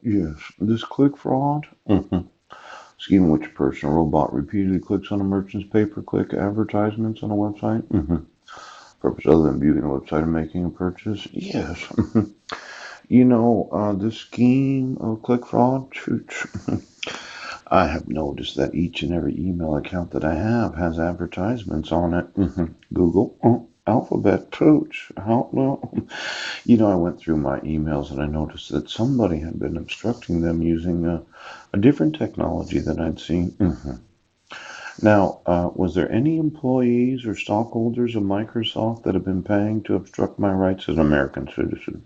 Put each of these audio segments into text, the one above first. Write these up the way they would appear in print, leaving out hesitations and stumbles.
Yes, this click fraud scheme in which a person or robot repeatedly clicks on a merchant's pay-per-click advertisements on a website. Purpose other than viewing a website and making a purchase. Yes. This scheme of click fraud, I have noticed that each and every email account that I have has advertisements on it. Google, Alphabet, Coach, Outlook. I went through my emails and I noticed that somebody had been obstructing them using a different technology that I'd seen. Now, was there any employees or stockholders of Microsoft that have been paying to obstruct my rights as an American citizen?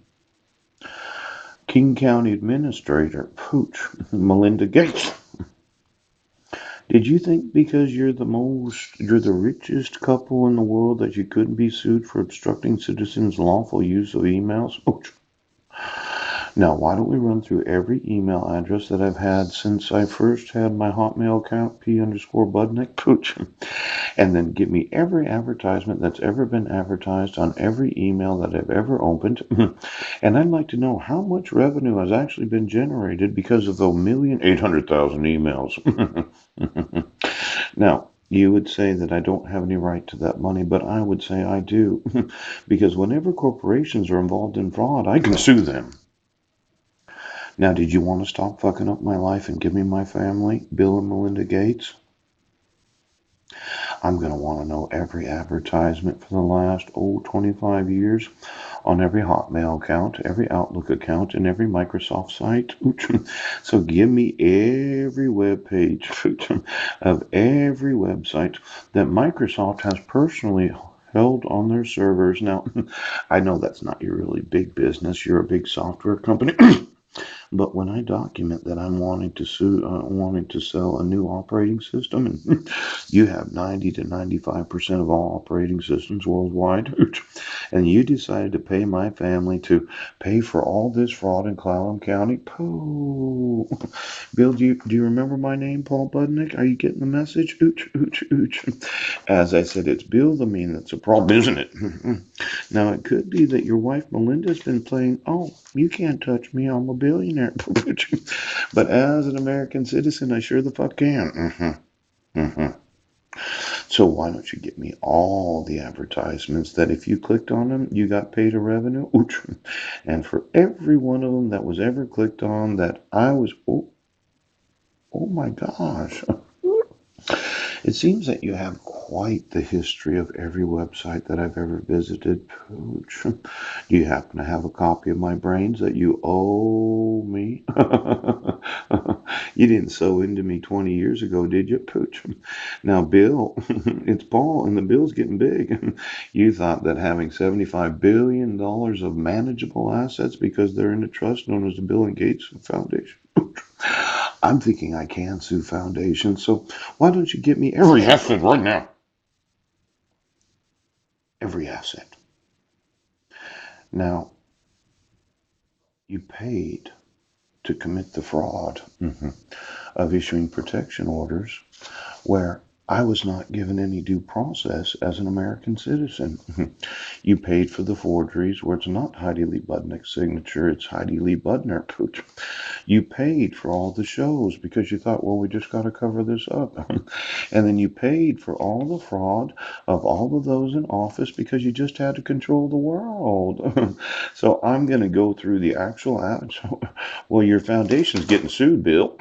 King County Administrator, Pooch, Melinda Gates. Did you think because you're the richest couple in the world that you couldn't be sued for obstructing citizens' lawful use of emails? Pooch. Now, why don't we run through every email address that I've had since I first had my Hotmail account, P_Budnick, Pooch, and then give me every advertisement that's ever been advertised on every email that I've ever opened. And I'd like to know how much revenue has actually been generated because of the 1,800,000 emails. Now, you would say that I don't have any right to that money, but I would say I do. Because whenever corporations are involved in fraud, I can sue them. Now, did you want to stop fucking up my life and give me my family, Bill and Melinda Gates? I'm going to want to know every advertisement for the last, 25 years on every Hotmail account, every Outlook account, and every Microsoft site. So give me every web page of every website that Microsoft has personally held on their servers. Now, I know that's not your really big business. You're a big software company. But when I document that I'm wanting to sell a new operating system, and you have 90 to 95% of all operating systems worldwide, and you decided to pay my family to pay for all this fraud in Clallam County, pooh. Bill, do you remember my name, Paul Budnick? Are you getting the message? Ooch, ooch, ooch. As I said, it's Bill the Mean that's a problem, isn't it? Now, it could be that your wife Melinda's been playing, oh, you can't touch me, I'm a billionaire. But as an American citizen, I sure the fuck can. So why don't you get me all the advertisements that if you clicked on them, you got paid a revenue? And for every one of them that was ever clicked on that I was, oh my gosh. It seems that you have quite the history of every website that I've ever visited. Pooch. Do you happen to have a copy of my brains that you owe me? You didn't sew into me 20 years ago, did you, Pooch? Now, Bill, it's Paul, and the bill's getting big. You thought that having $75 billion of manageable assets because they're in a trust known as the Bill and Gates Foundation. I'm thinking I can sue foundations, so why don't you get me every asset right now? Every asset. Now, you paid to commit the fraud of issuing protection orders where I was not given any due process as an American citizen. You paid for the forgeries where it's not Heidi Lee Budnick's signature, it's Heidi Lee Budner. You paid for all the shows because you thought, well, we just got to cover this up. And then you paid for all the fraud of all of those in office because you just had to control the world. So I'm going to go through the actual ads. Well, your foundation's getting sued, Bill.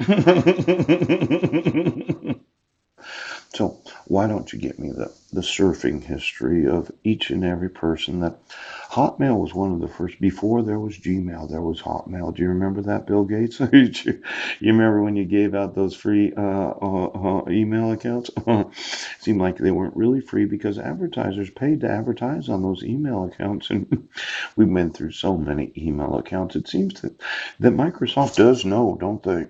So why don't you get me the surfing history of each and every person that Hotmail was one of the first, before there was Gmail, there was Hotmail. Do you remember that, Bill Gates? You remember when you gave out those free email accounts? Seemed like they weren't really free because advertisers paid to advertise on those email accounts. And we went through so many email accounts. It seems that Microsoft does know, don't they?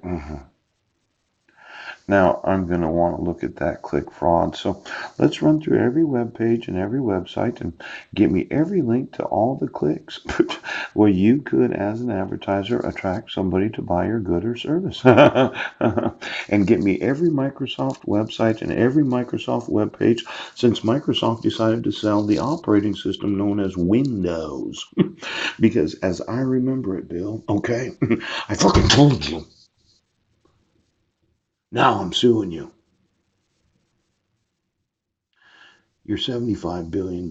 Now, I'm going to want to look at that click fraud. So let's run through every web page and every website and get me every link to all the clicks where you could, as an advertiser, attract somebody to buy your good or service. And get me every Microsoft website and every Microsoft web page since Microsoft decided to sell the operating system known as Windows. Because as I remember it, Bill, okay, I fucking told you. Now I'm suing you. Your $75 billion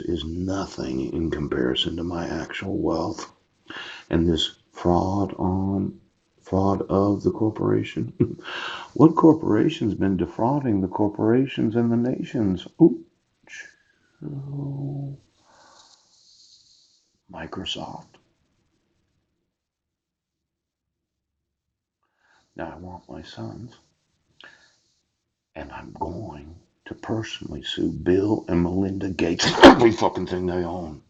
is nothing in comparison to my actual wealth. And this fraud of the corporation. What corporation's been defrauding the corporations and the nations? Ooh, Microsoft. Now I want my sons, and I'm going to personally sue Bill and Melinda Gates for every fucking thing they own.